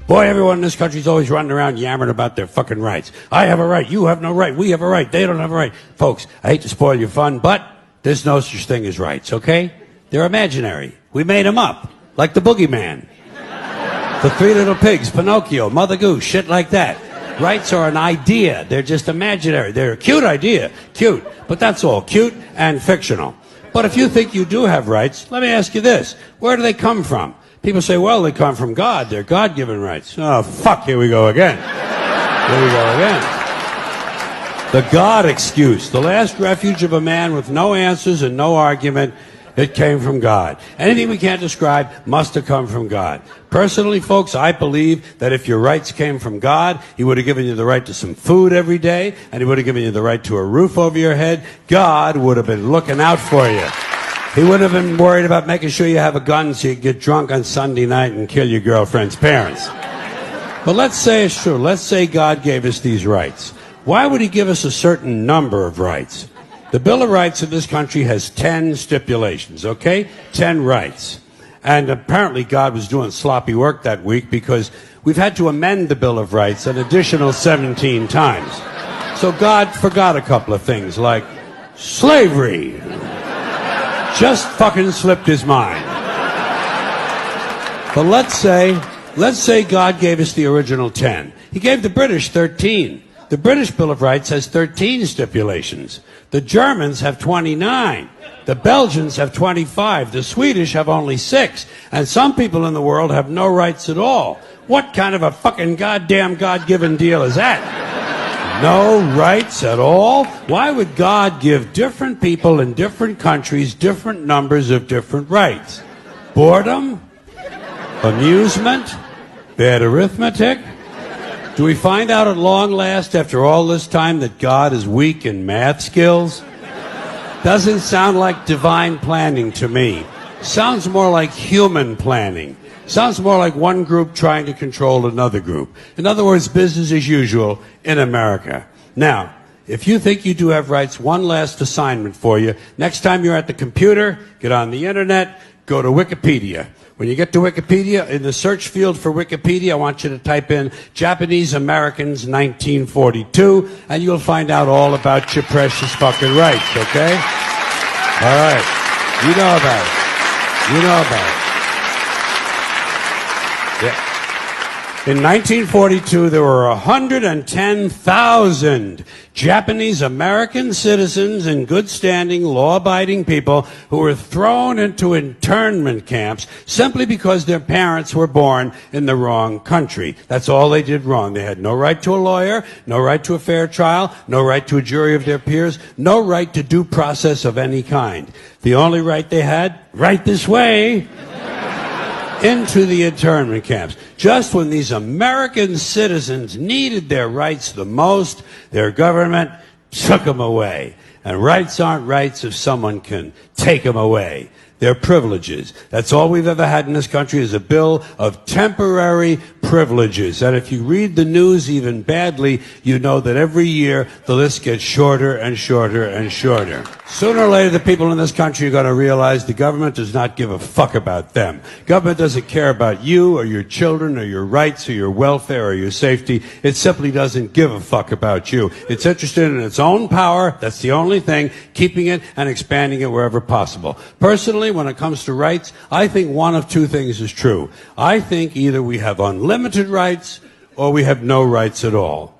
Boy, everyone in this country's always running around yammering about their fucking rights. I have a right, you have no right, we have a right, they don't have a right. Folks, I hate to spoil your fun, but there's no such thing as rights, okay? They're imaginary. We made them up, like the boogeyman. The Three Little Pigs, Pinocchio, Mother Goose, shit like that. Rights are an idea. They're just imaginary. They're a cute idea. Cute. But that's all. Cute and fictional. But if you think you do have rights, let me ask you this. Where do they come from? People say, well, they come from God. They're God-given rights. Oh, fuck, here we go again. Here we go again. The God excuse. The last refuge of a man with no answers and no argument. It came from God. Anything we can't describe must have come from God. Personally, folks, I believe that if your rights came from God, He would have given you the right to some food every day, and He would have given you the right to a roof over your head. God would have been looking out for you. He wouldn't have been worried about making sure you have a gun so you can get drunk on Sunday night and kill your girlfriend's parents. But let's say it's true. Let's say God gave us these rights. Why would He give us a certain number of rights? The Bill of Rights of this country has 10 stipulations, okay? 10 rights. And apparently God was doing sloppy work that week because we've had to amend the Bill of Rights an additional 17 times. So God forgot a couple of things like slavery. Just fucking slipped His mind. But let's say God gave us the original 10. He gave the British 13. The British Bill of Rights has 13 stipulations. The Germans have 29. The Belgians have 25. The Swedish have only 6. And some people in the world have no rights at all. What kind of a fucking goddamn God-given deal is that? No rights at all? Why would God give different people in different countries different numbers of different rights? Boredom? Amusement? Bad arithmetic? Do we find out at long last, after all this time, that God is weak in math skills? Doesn't sound like divine planning to me. Sounds more like human planning. Sounds more like one group trying to control another group. In other words, business as usual in America. Now, if you think you do have rights, one last assignment for you. Next time you're at the computer, get on the internet, go to Wikipedia. When you get to Wikipedia, in the search field for Wikipedia, I want you to type in Japanese Americans 1942, and you'll find out all about your precious fucking rights, okay? All right. You know about it. You know about it. Yeah. In 1942, there were 110,000 Japanese American citizens in good standing, law-abiding people who were thrown into internment camps simply because their parents were born in the wrong country. That's all they did wrong. They had no right to a lawyer, no right to a fair trial, no right to a jury of their peers, no right to due process of any kind. The only right they had, right this way, into the internment camps. Just when these American citizens needed their rights the most, their government took them away. And rights aren't rights if someone can take them away. They're privileges. That's all we've ever had in this country is a bill of temporary privileges. And if you read the news even badly, you know that every year the list gets shorter and shorter and shorter. Sooner or later, the people in this country are going to realize the government does not give a fuck about them. Government doesn't care about you or your children or your rights or your welfare or your safety. It simply doesn't give a fuck about you. It's interested in its own power. That's the only thing, keeping it and expanding it wherever possible. Personally, when it comes to rights, I think one of two things is true. I think either we have unlimited rights or we have no rights at all.